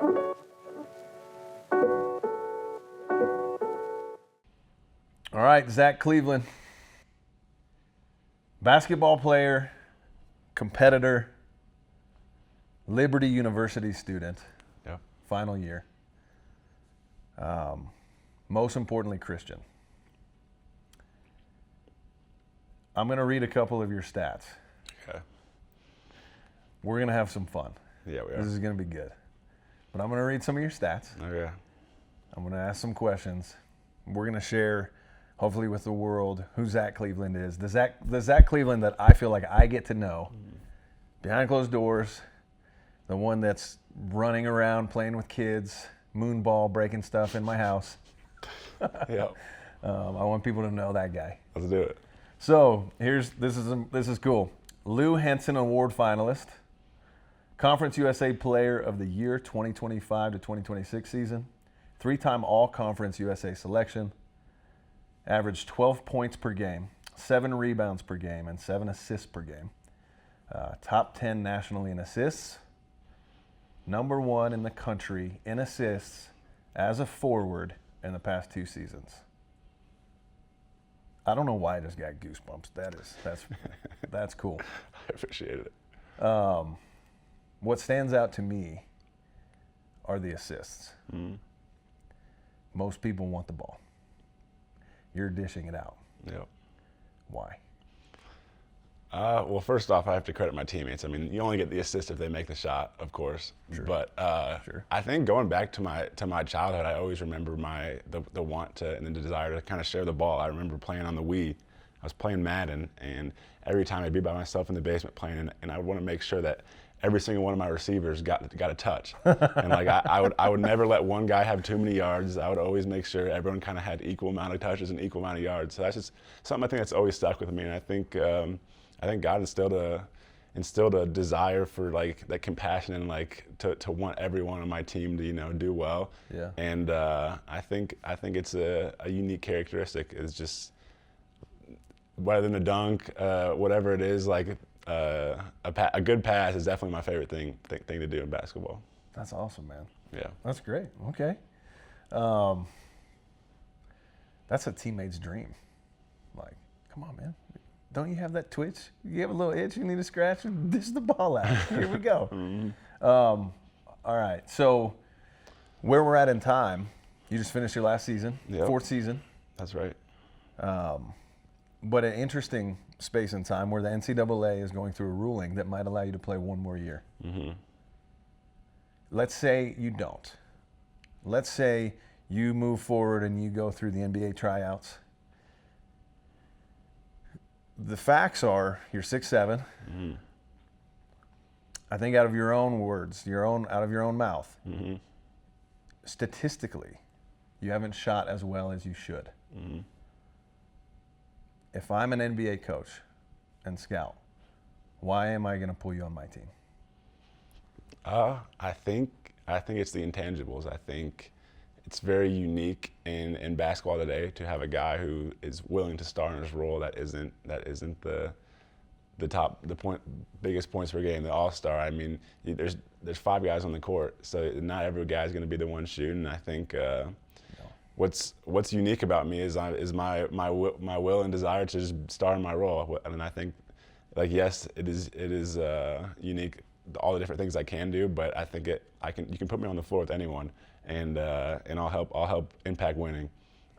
All right, Zach Cleveland, basketball player, competitor, Liberty University student, Yeah. final year. Most importantly, Christian. I'm going to read a couple of your stats. Okay. We're going to have some fun. Yeah, we are. This is going to be good. But I'm going to read some of your stats. Okay. I'm going to ask some questions. We're going to share, hopefully with the world, who Zach Cleveland is. The Zach Cleveland that I feel like I get to know behind closed doors, the one that's running around playing with kids, moonball, breaking stuff in my house. Yeah. I want people to know that guy. Let's do it. So this is cool. Lou Henson Award finalist, Conference USA Player of the Year 2025 to 2026 season, 3-time All-Conference USA selection, averaged 12 points per game, 7 rebounds per game, and 7 assists per game. Top 10 nationally in assists, number 1 in the country in assists as a forward in the past 2 seasons. I don't know why I just got goosebumps. That's cool. I appreciate it. What stands out to me are the assists. Mm-hmm. Most people want the ball. You're dishing it out. Yep. Why? Well, first off, I have to credit my teammates. I mean, you only get the assist if they make the shot, of course. Sure. But Sure. I think going back to my childhood, I always remember the want to and the desire to kind of share the ball. I remember playing on the Wii. I was playing Madden, and every time I'd be by myself in the basement playing, and I would want to make sure that every single one of my receivers got a touch. And like I would never let one guy have too many yards. I would always make sure everyone kind of had equal amount of touches and equal amount of yards. So that's just something I think that's always stuck with me. And I think God instilled a desire for like that compassion and like to want everyone on my team to do well. Yeah. And I think it's a unique characteristic. It's just whether than a dunk, whatever it is, like a good pass is definitely my favorite thing to do in basketball. That's awesome, man. Yeah. That's great. Okay. That's a teammate's dream. Like, come on, man. Don't you have that twitch? You have a little itch you need to scratch? Dish the ball out. Here we go. Mm-hmm. All right. So where we're at in time, you just finished your last season, Yep. 4th season. That's right. But an interesting space in time where the NCAA is going through a ruling that might allow you to play one more year. Mm-hmm. Let's say you don't. Let's say you move forward and you go through the NBA tryouts. The facts are you're 6'7". Mm-hmm. I think out of your own words, out of your own mouth, Mm-hmm. statistically, you haven't shot as well as you should. Mm-hmm. If I'm an NBA coach and scout, why am I going to pull you on my team? I think it's the intangibles. I think it's very unique in basketball today to have a guy who is willing to star in his role that isn't the biggest points per game, the all-star. I mean, there's 5 guys on the court, so not every guy is going to be the one shooting. I think what's unique about me is my will and desire to just star in my role. I mean, I think like yes, it is unique, all the different things I can do, but I think you can put me on the floor with anyone, and I'll help impact winning.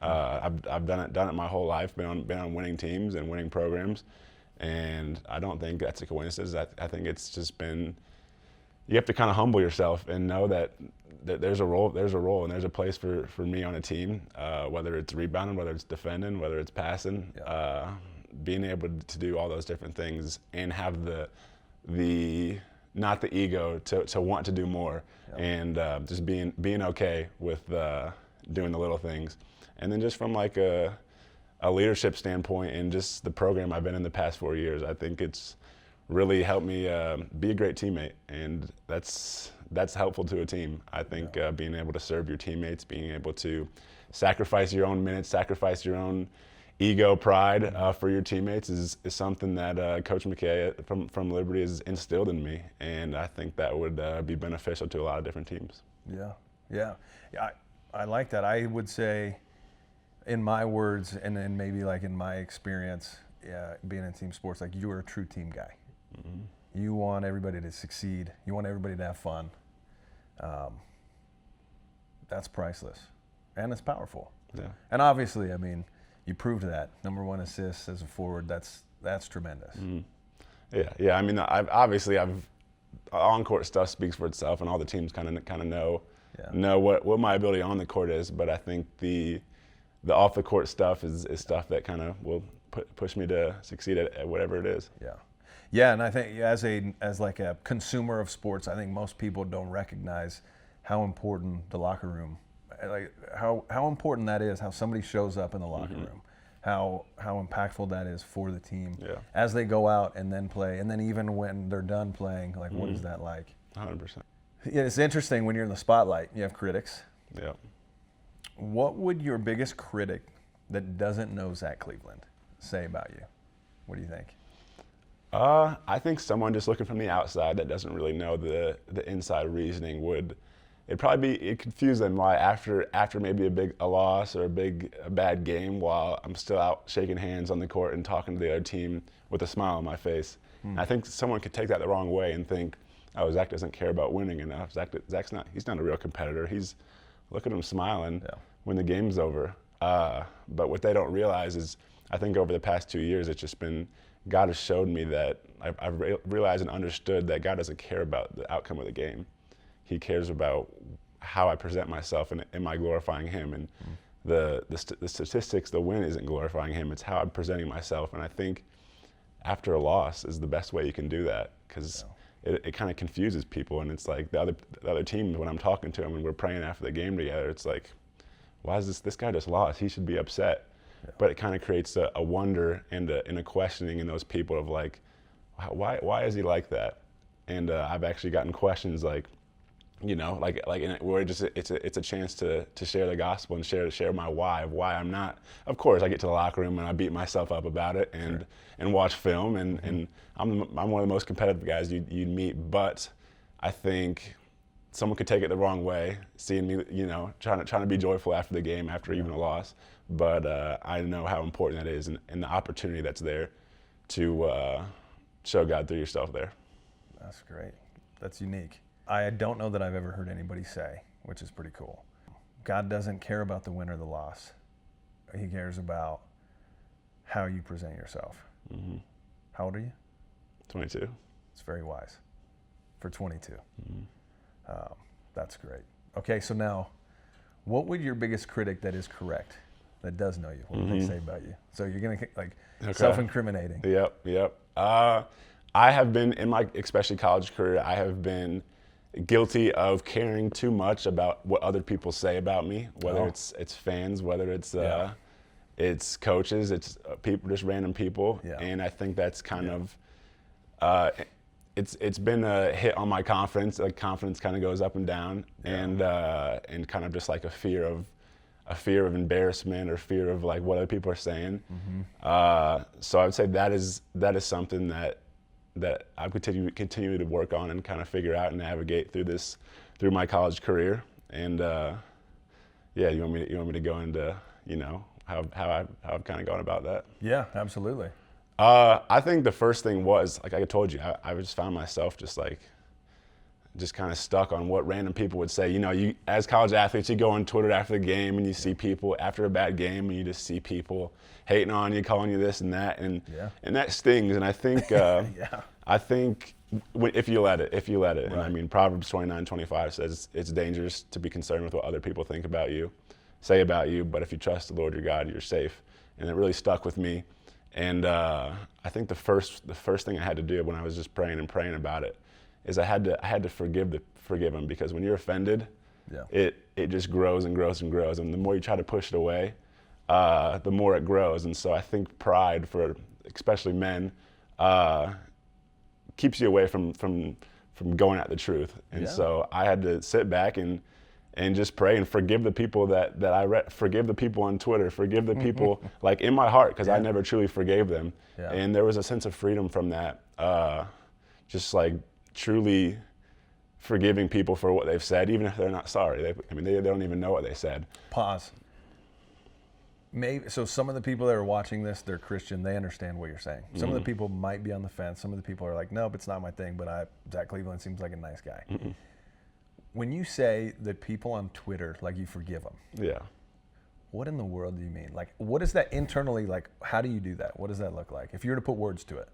I've done it my whole life, been on winning teams and winning programs, and I don't think that's a coincidence. I think it's just been, you have to kind of humble yourself and know that there's a role and there's a place for me on a team, whether it's rebounding, whether it's defending, whether it's passing. Yeah. Being able to do all those different things and have the not the ego to want to do more. Yeah. And just being okay with doing the little things. And then just from like a leadership standpoint and just the program I've been in the past 4 years, I think it's really helped me be a great teammate, and that's helpful to a team. I think being able to serve your teammates, being able to sacrifice your own minutes, sacrifice your own ego, pride for your teammates is something that Coach McKay from Liberty has instilled in me, and I think that would be beneficial to a lot of different teams. Yeah. I like that. I would say, in my words, and then maybe like in my experience, being in team sports, like you're a true team guy. Mm-hmm. You want everybody to succeed. You want everybody to have fun. That's priceless, and it's powerful. Yeah. And obviously, I mean, you proved that. Number 1 assist as a forward. That's tremendous. Mm-hmm. Yeah. I mean, I've on-court stuff speaks for itself, and all the teams kind of know what my ability on the court is. But I think the off-the-court stuff is stuff that kind of will push me to succeed at whatever it is. Yeah, and I think as like a consumer of sports, I think most people don't recognize how important the locker room, like how important that is, how somebody shows up in the locker room, how impactful that is for the team as they go out and then play, and then even when they're done playing, like what is that like? 100%. Yeah, it's interesting when you're in the spotlight, you have critics. Yeah. What would your biggest critic that doesn't know Zach Cleveland say about you? What do you think? I think someone just looking from the outside that doesn't really know the inside reasoning it'd confuse them why after maybe a loss or a bad game, while I'm still out shaking hands on the court and talking to the other team with a smile on my face. I think someone could take that the wrong way and think, oh, Zach doesn't care about winning enough. He's not a real competitor. Look at him smiling when the game's over. But what they don't realize is, I think over the past 2 years, it's just been, God has showed me that I've realized and understood that God doesn't care about the outcome of the game. He cares about how I present myself and am I glorifying Him. And the statistics, the win isn't glorifying Him. It's how I'm presenting myself. And I think after a loss is the best way you can do that, because it kind of confuses people. And it's like the other team, when I'm talking to them and we're praying after the game together, it's like, why is this guy just lost? He should be upset. Yeah. But it kind of creates a wonder and a questioning in those people of like, why is he like that? And I've actually gotten questions like, where it's a chance to share the gospel and share my why of why I'm not. Of course, I get to the locker room and I beat myself up about it and watch film and I'm one of the most competitive guys you'd meet. But I think someone could take it the wrong way, seeing me, trying to be joyful after the game, after even a loss. But I know how important that is and the opportunity that's there to show God through yourself there. That's great. That's unique. I don't know that I've ever heard anybody say, which is pretty cool, God doesn't care about the win or the loss. He cares about how you present yourself. Mm-hmm. How old are you? 22. It's very wise for 22. Mm-hmm. That's great. Okay, so now, what would your biggest critic that is correct, that does know you, what would they say about you? So you're going to, self-incriminating. Yep. I have been, in my especially college career, I have been guilty of caring too much about what other people say about me, whether it's fans, whether it's coaches, it's people, just random people. Yeah. And I think that's kind of, it's been a hit on my confidence. Like confidence kind of goes up and down, and kind of just like a fear of embarrassment or fear of like what other people are saying. Mm-hmm. So I would say that is something that I continue to work on and kind of figure out and navigate through my college career. And you want me to go into how I've kind of gone about that? Yeah, absolutely. I think the first thing was, like I told you, I just found myself just kind of stuck on what random people would say. You as college athletes, you go on Twitter after the game and you see people after a bad game, and you just see people hating on you, calling you this and that, and that stings. And I think if you let it, right. And I mean Proverbs 29:25 says it's dangerous to be concerned with what other people think about you, say about you, but if you trust the Lord your God, you're safe. And it really stuck with me. And I think the first thing I had to do when I was just praying about it is I had to forgive him, because when you're offended, it just grows and grows and grows, and the more you try to push it away, the more it grows. And so I think pride, for especially men, keeps you away from going at the truth. And so I had to sit back and and just pray and forgive the people forgive the people on Twitter, forgive the people like in my heart, because I never truly forgave them. Yeah. And there was a sense of freedom from that, just like truly forgiving people for what they've said, even if they're not sorry. They don't even know what they said. Pause. Maybe so. Some of the people that are watching this, they're Christian. They understand what you're saying. Some of the people might be on the fence. Some of the people are like, nope, it's not my thing. But Zach Cleveland seems like a nice guy. When you say that people on Twitter, like, you forgive them, Yeah. what in the world do you mean? Like, what is that internally? Like, how do you do that? What does that look like? If you were to put words to it.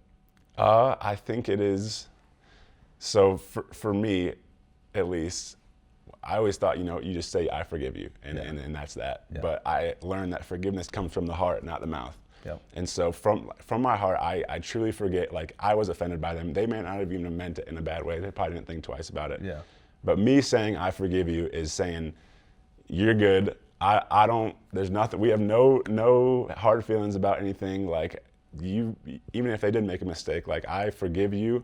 I think it is. So for me, at least, I always thought, you just say, I forgive you, and that's that. Yeah. But I learned that forgiveness comes from the heart, not the mouth. Yep. And so from my heart, I truly forget, like, I was offended by them. They may not have even meant it in a bad way. They probably didn't think twice about it. Yeah. But me saying, I forgive you, is saying, you're good. I don't, there's nothing, we have no hard feelings about anything. Like, even if they did make a mistake, like, I forgive you.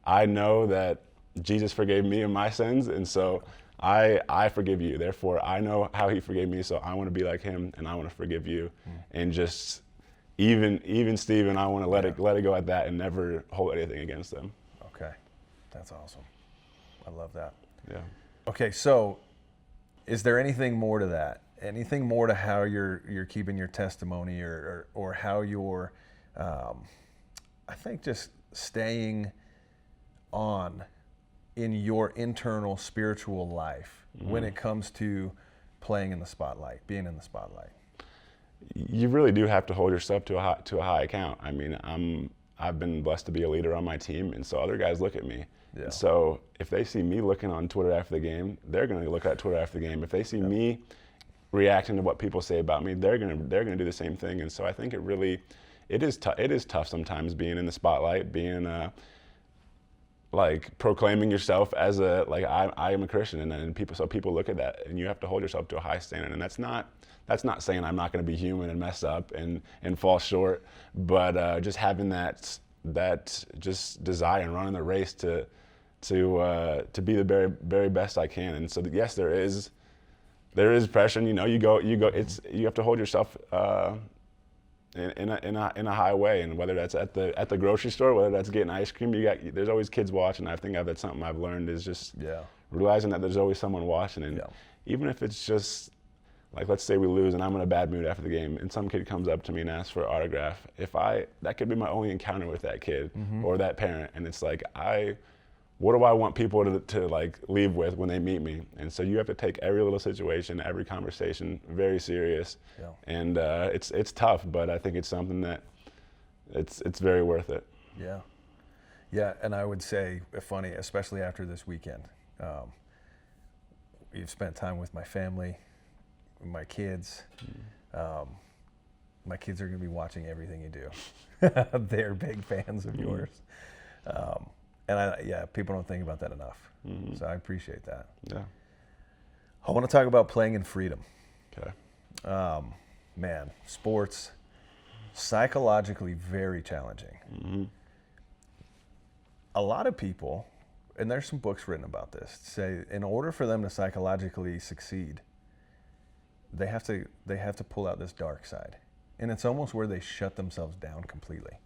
I know that Jesus forgave me of my sins, and so I forgive you. Therefore, I know how he forgave me, so I want to be like him, and I want to forgive you. And just, even Stephen, I want to let it go at that and never hold anything against them. Okay. That's awesome. I love that. Yeah. Okay, so is there anything more to that? Anything more to how you're keeping your testimony, or how you're, I think, just staying on in your internal spiritual life when it comes to playing in the spotlight, being in the spotlight? You really do have to hold yourself to a high account. I mean, I've been blessed to be a leader on my team, and so other guys look at me. Yeah. So if they see me looking on Twitter after the game, they're going to look at Twitter after the game. If they see me reacting to what people say about me, they're going to do the same thing. And so I think it is tough sometimes being in the spotlight, being like proclaiming yourself as I am a Christian, and then people look at that, and you have to hold yourself to a high standard. And that's not saying I'm not going to be human and mess up and fall short, but just having that just desire and running the race to be the very, very best I can. And so yes, there is pressure. You have to hold yourself in a high way, and whether that's at the grocery store, whether that's getting ice cream, there's always kids watching. I think that's something I've learned, is just realizing that there's always someone watching, and even if it's just like, let's say we lose and I'm in a bad mood after the game, and some kid comes up to me and asks for an autograph, that could be my only encounter with that kid or that parent, and it's like, what do I want people to like leave with when they meet me? And so you have to take every little situation, every conversation very serious. Yeah. And it's tough, but I think it's something that it's very worth it. Yeah. Yeah, and I would say, funny, especially after this weekend, you've spent time with my family, my kids. My kids are going to be watching everything you do. They're big fans of yours. And people don't think about that enough. So I appreciate that. Yeah. I want to talk about playing in freedom. Okay. Man, sports, psychologically very challenging. A lot of people, and there's some books written about this, say in order for them to psychologically succeed, they have to pull out this dark side. And it's almost where they shut themselves down completely.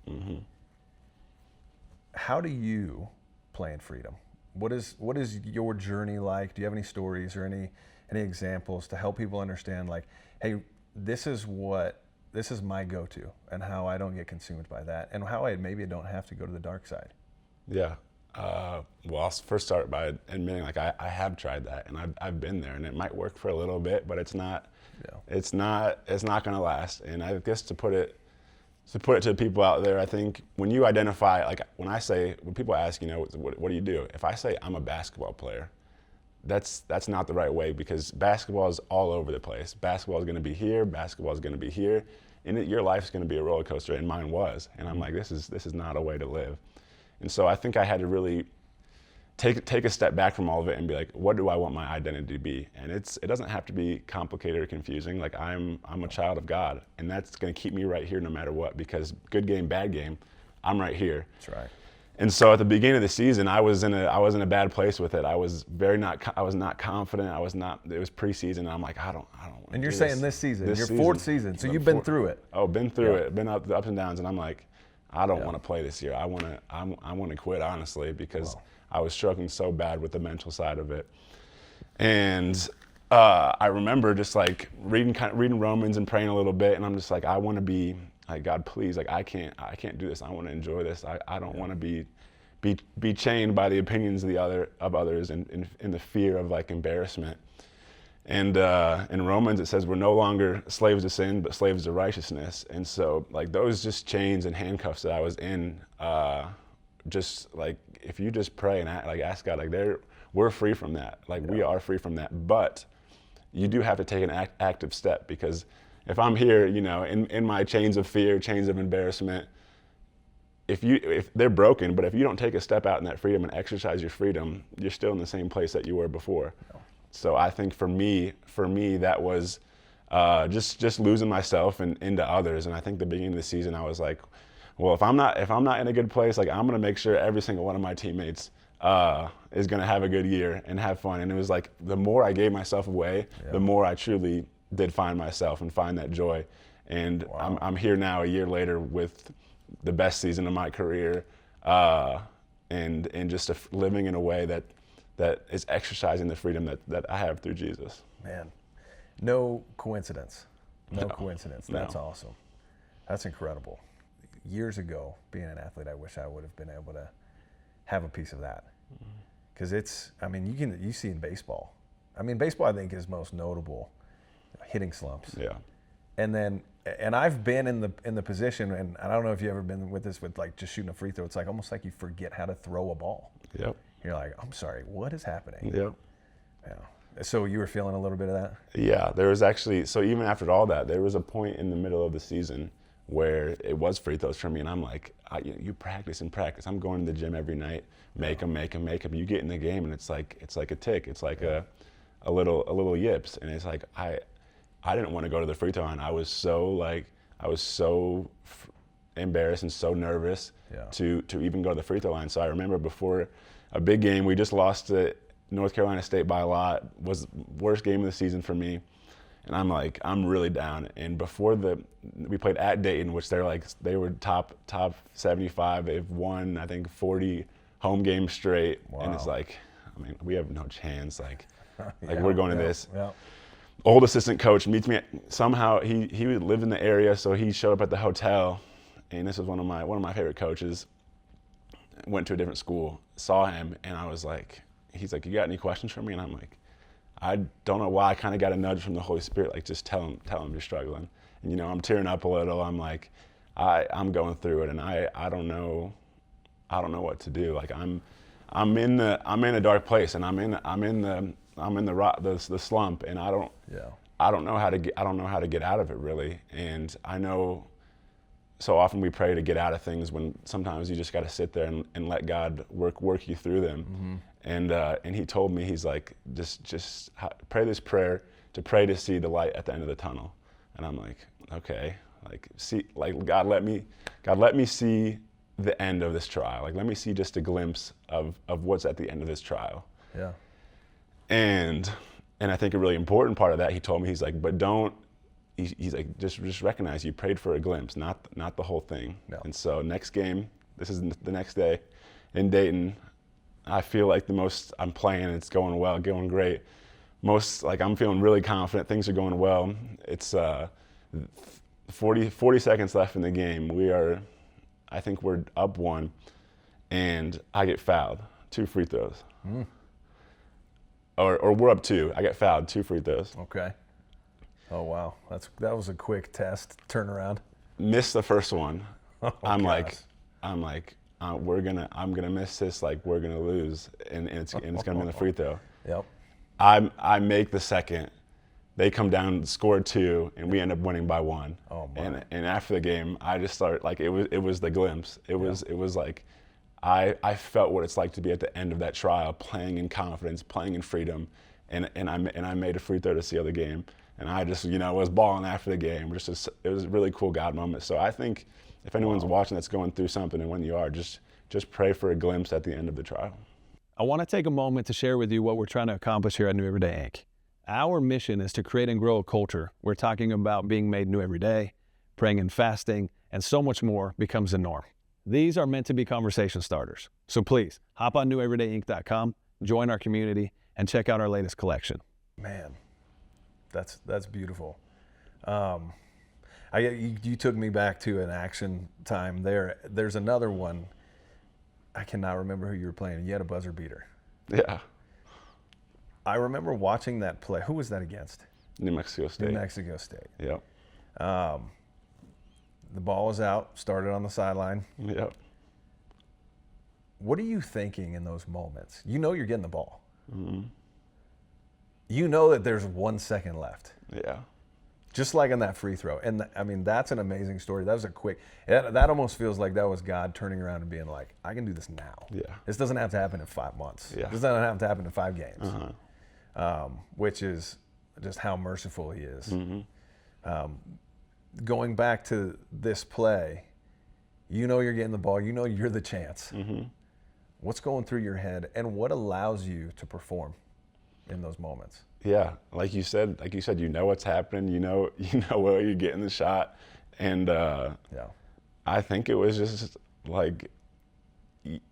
How do you play in freedom? What is your journey like? Do you have any stories or any examples to help people understand, like, hey, this is my go-to, and how I don't get consumed by that, and how I maybe don't have to go to the dark side? Yeah. Well, I'll first start by admitting, like, I have tried that, and I've been there, and it might work for a little bit, but it's not going to last. And I guess to put it to people out there, I think when you identify, like, when people ask, what do you do? If I say I'm a basketball player, that's not the right way, because basketball is all over the place. Basketball is going to be here, basketball is going to be here, and your life's going to be a roller coaster, and mine was. And I'm like, this is not a way to live. And so I think I had to really take a step back from all of it and be like, what do I want my identity to be? And it doesn't have to be complicated or confusing. Like, I'm a child of God, and that's going to keep me right here no matter what, because good game, bad game, I'm right here. That's right. And so at the beginning of the season, I was in a bad place with it. I was not confident. It was preseason. And I'm like, I don't want to. And you're saying this season, your fourth season, so you've been through it. Oh, been through it, been up the ups and downs, and I'm like, I don't want to play this year. I want to quit, honestly, because I was struggling so bad with the mental side of it. And I remember just like reading Romans and praying a little bit, and I'm just like, I want to be like, God, please, like I can't do this. I want to enjoy this. I don't want to be chained by the opinions of others and in the fear of like embarrassment. And in Romans it says we're no longer slaves to sin, but slaves to righteousness. And so like those just chains and handcuffs that I was in, just like if you just pray and ask God, like we're free from that. Like we are free from that. But you do have to take an active step, because if I'm here, in my chains of fear, chains of embarrassment, if they're broken, but if you don't take a step out in that freedom and exercise your freedom, you're still in the same place that you were before. So I think for me, that was just losing myself and into others. And I think the beginning of the season, I was like, well, if I'm not in a good place, like I'm gonna make sure every single one of my teammates is gonna have a good year and have fun. And it was like the more I gave myself away, the more I truly did find myself and find that joy. And I'm here now a year later with the best season of my career, and just living in a way that is exercising the freedom that I have through Jesus. Man, no coincidence. No coincidence. That's awesome. That's incredible. Years ago, being an athlete, I wish I would have been able to have a piece of that. Because you see in baseball. I mean, baseball I think is most notable, hitting slumps. Yeah. And I've been in the position, and I don't know if you've ever been with this, with like just shooting a free throw. It's like almost like you forget how to throw a ball. Yep. You're like, I'm sorry, what is happening? Yep. Yeah. So you were feeling a little bit of that? Yeah, there was actually, so even after all that, there was a point in the middle of the season where it was free throws for me, and I'm like, you practice and practice. I'm going to the gym every night, make them. You get in the game, and it's like a tick. It's like a little yips, and it's like I didn't want to go to the free throw line. I was so embarrassed and so nervous to even go to the free throw line. So I remember before a big game, we just lost to North Carolina State by a lot. Was worst game of the season for me, and I'm really down. And before we played at Dayton, which they were top 75. They've won I think 40 home games straight, and it's like, I mean, we have no chance. We're going to this. Yeah. Old assistant coach meets me somehow. He lived in the area, so he showed up at the hotel, and this was one of my favorite coaches. Went to a different school, saw him, and I was like, he's like, you got any questions for me? And I'm like, I don't know why. I kind of got a nudge from the Holy Spirit, like just tell him you're struggling. And I'm tearing up a little. I'm like, I'm going through it, and I don't know what to do. Like I'm in a dark place, and I'm in the slump, and I don't know how to get out of it really. And I know so often we pray to get out of things when sometimes you just got to sit there and let God work you through them. Mm-hmm. And he told me, he's like, just pray this prayer to pray to see the light at the end of the tunnel. And I'm like, okay, God, let me see the end of this trial. Like, let me see just a glimpse of what's at the end of this trial. Yeah. And I think a really important part of that, he told me, he's like, but don't, he's like, just recognize you prayed for a glimpse, not the whole thing. No. And so next game, this is the next day in Dayton, I feel like I'm playing, it's going well, going great. I'm feeling really confident, things are going well. It's 40 seconds left in the game. I think we're up 1, and I get fouled, 2 free throws. Mm. Or we're up 2, I get fouled, 2 free throws. Okay. Oh wow, that was a quick test turnaround. Missed the first one. Oh, I'm like, I'm gonna miss this. Like, we're gonna lose, and it's gonna be in the free throw. Yep. I make the second. They come down, score 2, and we end up winning by 1. Oh my. And after the game, I just started like it was the glimpse. It was like I felt what it's like to be at the end of that trial, playing in confidence, playing in freedom, and I made a free throw to seal the game. And I just, was balling after the game. It was a really cool God moment. So I think if anyone's watching that's going through something, and when you are, just just pray for a glimpse at the end of the trial. I want to take a moment to share with you what we're trying to accomplish here at New Everyday Inc. Our mission is to create and grow a culture where talking about being made new every day, praying and fasting, and so much more becomes the norm. These are meant to be conversation starters. So please, hop on neweverydayinc.com, join our community, and check out our latest collection. Man, that's beautiful. You took me back to an action time there. There's another one. I cannot remember who you were playing. You had a buzzer beater. Yeah. I remember watching that play. Who was that against? New Mexico State. New Mexico State. Yep. The ball was out, started on the sideline. Yep. What are you thinking in those moments? You know you're getting the ball. Mm-hmm. You know that there's 1 second left. Yeah. Just like on that free throw. And I mean, that's an amazing story. That was a quick, that almost feels like that was God turning around and being like, I can do this now. Yeah. This doesn't have to happen in 5 months. Yeah. This doesn't have to happen in 5 games. Uh-huh. Which is just how merciful he is. Mm-hmm. Going back to this play, you know you're getting the ball. You know you're the chance. Mm-hmm. What's going through your head, and what allows you to perform in those moments? Yeah, like you said, you know what's happening. You know where you're getting the shot, and I think it was just like,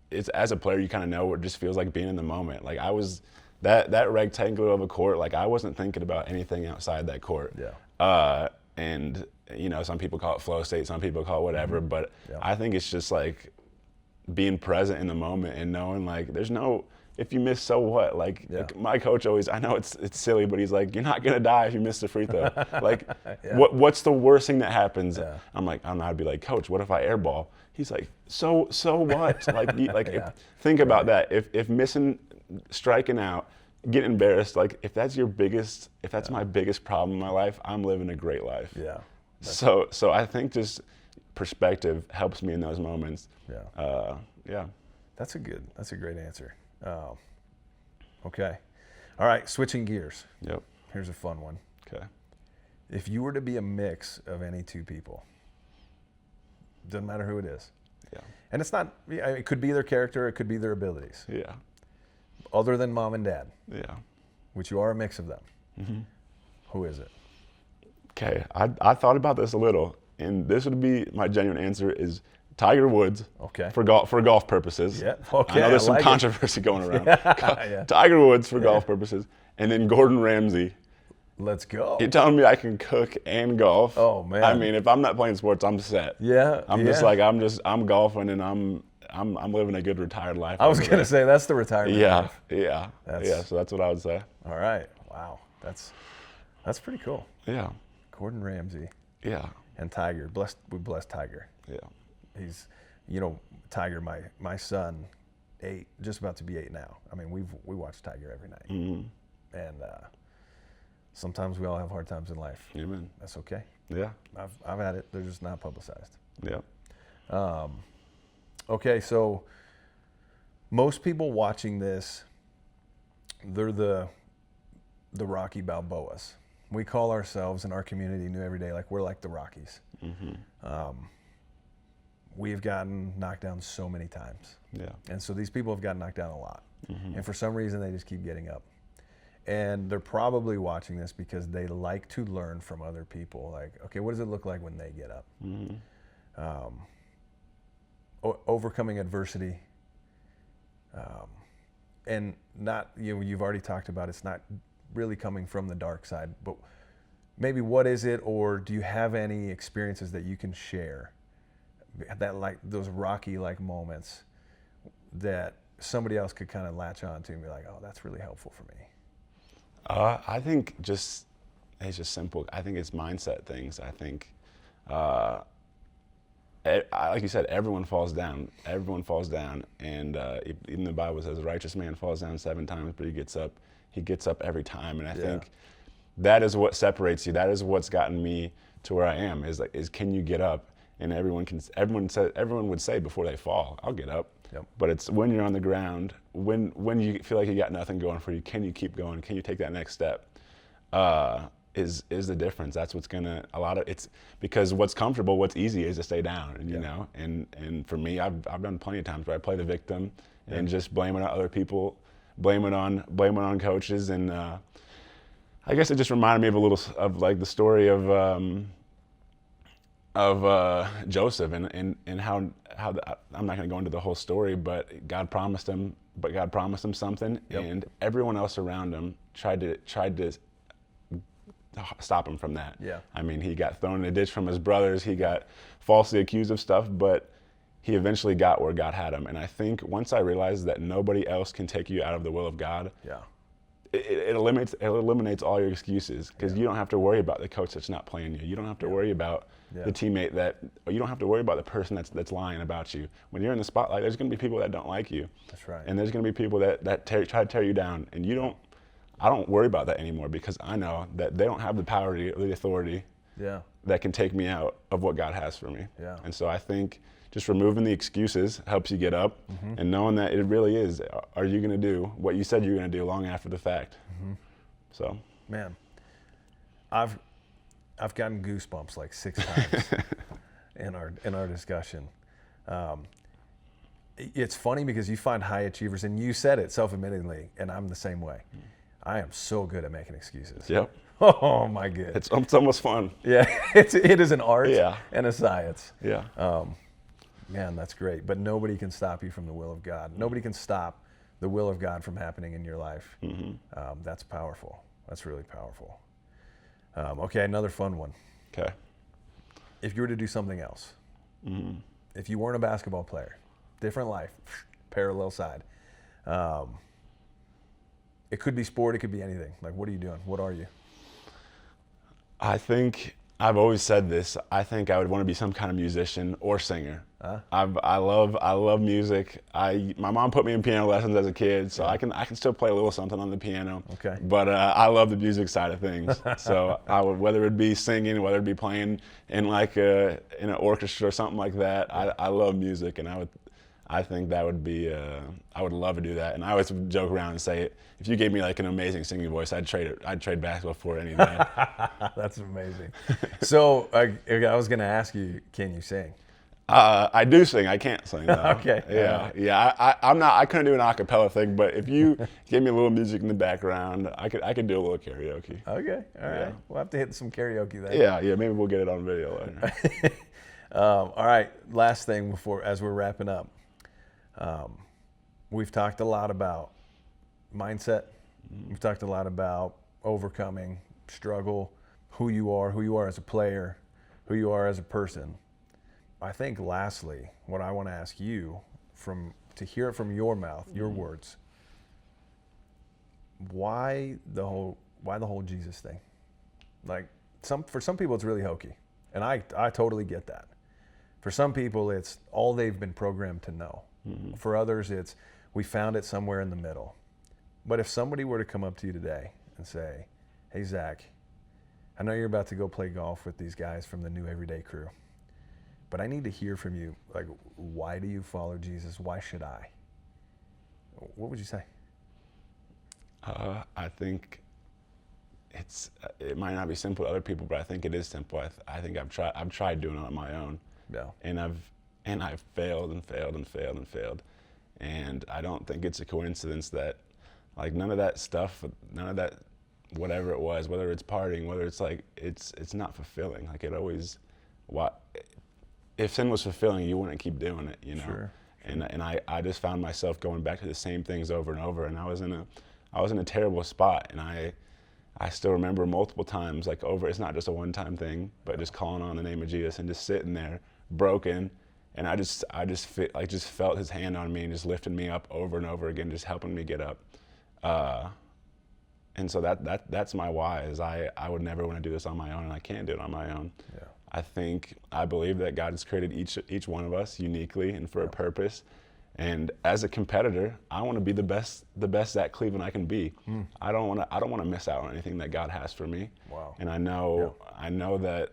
it's as a player you kind of know what it just feels like being in the moment. Like I was that rectangle of a court. Like I wasn't thinking about anything outside that court. Yeah. And some people call it flow state, some people call it whatever, but Yeah. I think it's just like being present in the moment and knowing like there's no, if you miss, so what? Like, Yeah. like my coach always, I know it's silly, but he's like, you're not gonna die if you miss the free throw. Like, Yeah. what's the worst thing that happens? Yeah. I'm like, I'd be like, Coach, what if I airball? He's like, so what? Yeah. Think about that. If missing, striking out, getting embarrassed, like if that's my biggest problem in my life, I'm living a great life. Yeah. So I think just perspective helps me in those moments. Yeah. Yeah. That's a great answer. Okay. All right, switching gears. Yep. Here's a fun one. Okay. If you were to be a mix of any two people, doesn't matter who it is. Yeah. And it's not, it could be their character, it could be their abilities. Yeah. Other than mom and dad, Yeah. which you are a mix of them. Mm-hmm. Who is it? Okay. I thought about this a little, and this would be my genuine answer is Tiger Woods. Okay. For golf purposes. Yeah. Okay. I know there's some like controversy going around. Yeah. Tiger Woods for golf purposes, and then Gordon Ramsay. Let's go. You're telling me I can cook and golf? Oh, man. I mean, if I'm not playing sports, I'm set. Yeah. I'm just like I'm golfing and I'm living a good retired life. I was gonna say that's the retirement. Yeah, life. yeah, yeah. So that's what I would say. All right. Wow. That's pretty cool. Yeah, Gordon Ramsay yeah, and Tiger. We blessed Tiger. yeah, He's, Tiger, my son, 8, just about to be 8 now. I mean, we watch Tiger every night, mm-hmm. and sometimes we all have hard times in life. Amen. That's okay. Yeah, I've had it. They're just not publicized. yeah, Okay, so most people watching this, they're the Rocky Balboas. We call ourselves in our community New Every Day, like we're like the Rockies. mm-hmm. We've gotten knocked down so many times. yeah, And so these people have gotten knocked down a lot. mm-hmm. And for some reason, they just keep getting up. And they're probably watching this because they like to learn from other people. Like, okay, what does it look like when they get up? Mm-hmm. Overcoming adversity. And not, you've already talked about it's not really coming from the dark side, but maybe what is it, or do you have any experiences that you can share that like those Rocky-like moments that somebody else could kind of latch on to and be like, oh, that's really helpful for me? I think it's just simple. I think it's mindset things. I think, like you said, everyone falls down. Everyone falls down, and even the Bible says a righteous man falls down 7 times, but he gets up. He gets up every time, and I think that is what separates you. That is what's gotten me to where I am. Is can you get up? And everyone would say before they fall, I'll get up. Yep. But it's when you're on the ground, when you feel like you got nothing going for you, can you keep going? Can you take that next step? is the difference. That's what's gonna it's because what's comfortable, what's easy is to stay down, and you know, and for me, I've done plenty of times where I play the victim and just blame it on other people, blame it on coaches, and I guess it just reminded me of a little of like the story of Joseph and how I'm not going to go into the whole story, but God promised him something, and everyone else around him tried to stop him from that. Yeah. I mean, he got thrown in a ditch from his brothers. He got falsely accused of stuff, but he eventually got where God had him. And I think once I realized that nobody else can take you out of the will of God, it eliminates all your excuses, because you don't have to worry about the coach that's not playing you. You don't have to worry about the teammate you don't have to worry about the person that's lying about you. When you're in the spotlight, there's going to be people that don't like you. That's right. And there's going to be people that try to tear you down. And I don't worry about that anymore, because I know that they don't have the power or the authority that can take me out of what God has for me. Yeah. And so I think just removing the excuses helps you get up, and knowing that it really is, are you going to do what you said you're going to do long after the fact? So, man, I've gotten goosebumps like 6 times in our discussion. It's funny because you find high achievers, and you said it self-admittedly, and I'm the same way. I am so good at making excuses. Yep. Oh my goodness. It's almost fun. Yeah, it is an art and a science. Yeah. Man, that's great. But nobody can stop you from the will of God. Nobody can stop the will of God from happening in your life. That's powerful. That's really powerful. Okay, another fun one. Okay. If you were to do something else, if you weren't a basketball player, different life, parallel side. It could be sport, it could be anything. Like, what are you doing? What are you? I think I've always said this. I think I would want to be some kind of musician or singer. I love music. My mom put me in piano lessons as a kid, so I can still play a little something on the piano. Okay. But I love the music side of things. So I would, whether it be singing, whether it be playing in in an orchestra or something like that. I love music, and I think that would be, I would love to do that. And I always joke around and say, if you gave me like an amazing singing voice, I'd trade basketball for it any day. That's amazing. So I was going to ask you, can you sing? I do sing. I can't sing though. Okay. Yeah. I couldn't do an a cappella thing, but if you gave me a little music in the background, I could do a little karaoke. Okay. All right. We'll have to hit some karaoke then. Yeah. Maybe we'll get it on video later. All right. Last thing as we're wrapping up. We've talked a lot about mindset. We've talked a lot about overcoming struggle, who you are as a player, who you are as a person. I think lastly, what I want to ask you to hear it from your mouth, your words, why the whole Jesus thing? Like for some people it's really hokey, and I totally get that. For some people it's all they've been programmed to know. For others it's we found it somewhere in the middle. But if somebody were to come up to you today and say, "Hey Zach, I know you're about to go play golf with these guys from the New Everyday Crew, but I need to hear from you, like, why do you follow Jesus? Why should I?" What would you say? I think it might not be simple to other people, but I think it is simple. I think I've tried doing it on my own. Yeah. And I've failed and failed and failed and failed. And I don't think it's a coincidence that, like, none of that stuff, none of that, whatever it was, whether it's partying, whether it's like, it's not fulfilling. Like, if sin was fulfilling, you wouldn't keep doing it, you know? Sure. And I just found myself going back to the same things over and over, and I was in a terrible spot, and I still remember multiple times, like, it's not just a one-time thing, but just calling on the name of Jesus and just sitting there broken, and I just felt his hand on me and just lifted me up over and over again, just helping me get up. And so that's my why, is I would never want to do this on my own, and I can't do it on my own. Yeah. I believe that God has created each one of us uniquely and for a purpose. And as a competitor, I want to be the best Zach Cleveland I can be. I don't want to miss out on anything that God has for me. Wow. And I know that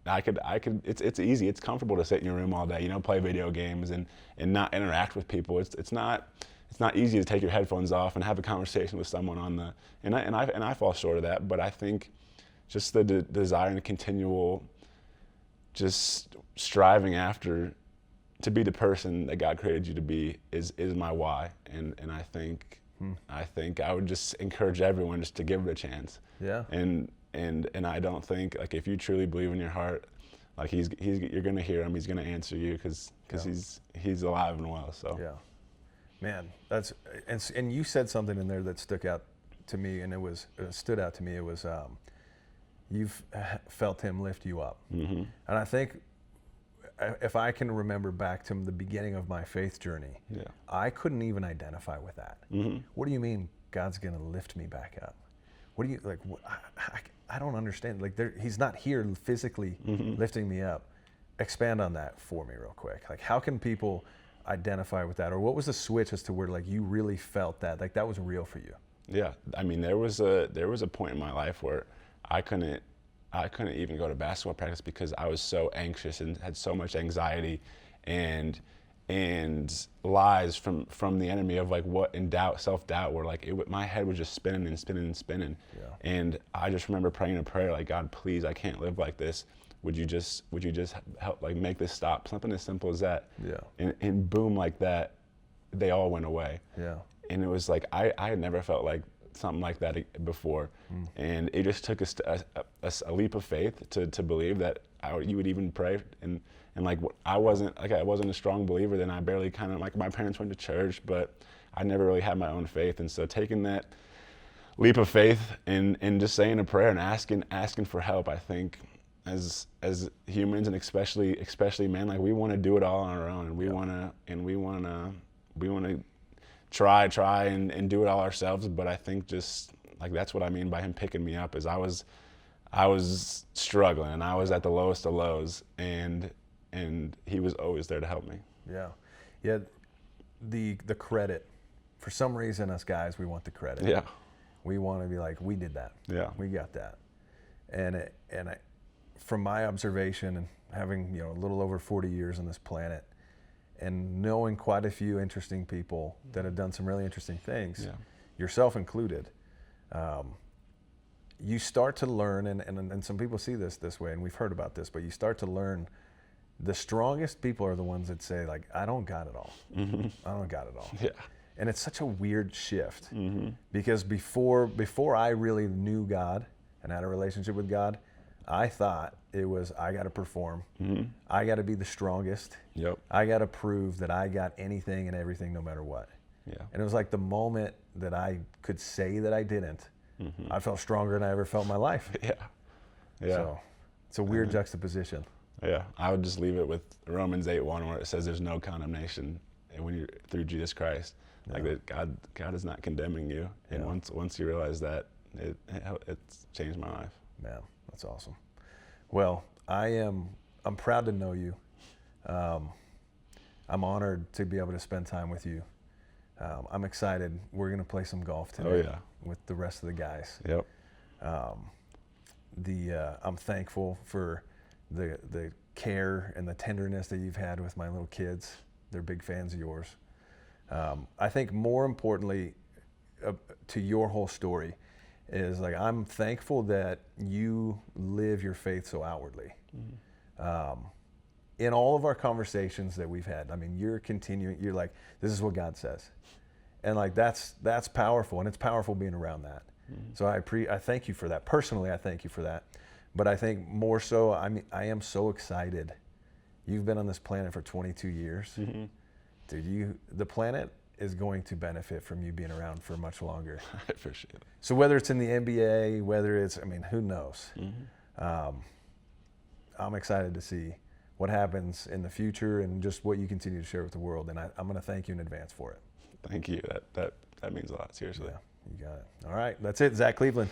I could. It's easy. It's comfortable to sit in your room all day, play video games and not interact with people. It's not easy to take your headphones off and have a conversation with someone and I fall short of that. But I think just the desire and continual just striving after to be the person that God created you to be is my why. And I think I would just encourage everyone just to give it a chance. Yeah. And I don't think, like, if you truly believe in your heart, like you're gonna hear him. He's gonna answer you because he's alive and well. So yeah, man, that's and you said something in there that stuck out to me, and it stood out to me. It was you've felt him lift you up, and I think if I can remember back to the beginning of my faith journey, I couldn't even identify with that. What do you mean God's gonna lift me back up? What do you like? I don't understand. Like, he's not here physically lifting me up. Expand on that for me real quick. Like, how can people identify with that? Or what was the switch as to where, like, you really felt that, like, that was real for you? Yeah, I mean, there was a point in my life where I couldn't even go to basketball practice because I was so anxious and had so much anxiety and lies from the enemy of, like, what, and self-doubt, where, like, my head was just spinning and spinning and spinning. Yeah. And I just remember praying a prayer, like, God, please, I can't live like this. Would you just help, like, make this stop? Something as simple as that. Yeah. And boom, like that, they all went away. Yeah. And it was like, I had never felt like something like that before. And it just took a leap of faith to believe that you would even pray. And like, I wasn't a strong believer then. I barely kind of, like, my parents went to church, but I never really had my own faith. And so taking that leap of faith and just saying a prayer and asking for help, I think as humans, and especially men, like, we want to do it all on our own, and we want to try and do it all ourselves. But I think just, like, that's what I mean by him picking me up, is I was struggling, and I was at the lowest of lows, and he was always there to help me. Yeah. The credit, for some reason, us guys, we want the credit. Yeah. We want to be like, we did that. Yeah. We got that. And from my observation, and having, a little over 40 years on this planet, and knowing quite a few interesting people that have done some really interesting things, yourself included, you start to learn, and some people see this way, and we've heard about this, but you start to learn the strongest people are the ones that say, like, I don't got it all. I don't got it all. Yeah. And it's such a weird shift, because before I really knew God and had a relationship with God, I thought it was, I got to perform. I got to be the strongest. Yep. I got to prove that I got anything and everything no matter what. Yeah. And it was like the moment that I could say that I didn't, I felt stronger than I ever felt in my life. Yeah. Yeah. So it's a weird juxtaposition. Yeah. I would just leave it with Romans 8:1, where it says there's no condemnation when you're through Jesus Christ. Like, that God is not condemning you. And once you realize that, it's changed my life. Man, that's awesome. Well, I'm proud to know you. I'm honored to be able to spend time with you. I'm excited. We're going to play some golf today with the rest of the guys. Yep. I'm thankful for the care and the tenderness that you've had with my little kids. They're big fans of yours. I think more importantly to your whole story is, like, I'm thankful that you live your faith so outwardly. In all of our conversations that we've had, I mean, you're like, this is what God says. And, like, that's powerful, and it's powerful being around that. So I thank you for that. Personally, I thank you for that. But I think more so, I am so excited. You've been on this planet for 22 years. Dude, the planet is going to benefit from you being around for much longer. I appreciate it. So whether it's in the NBA, whether it's, who knows? I'm excited to see what happens in the future and just what you continue to share with the world. And I'm going to thank you in advance for it. Thank you. That means a lot, seriously. Yeah, you got it. All right, that's it. Zach Cleveland.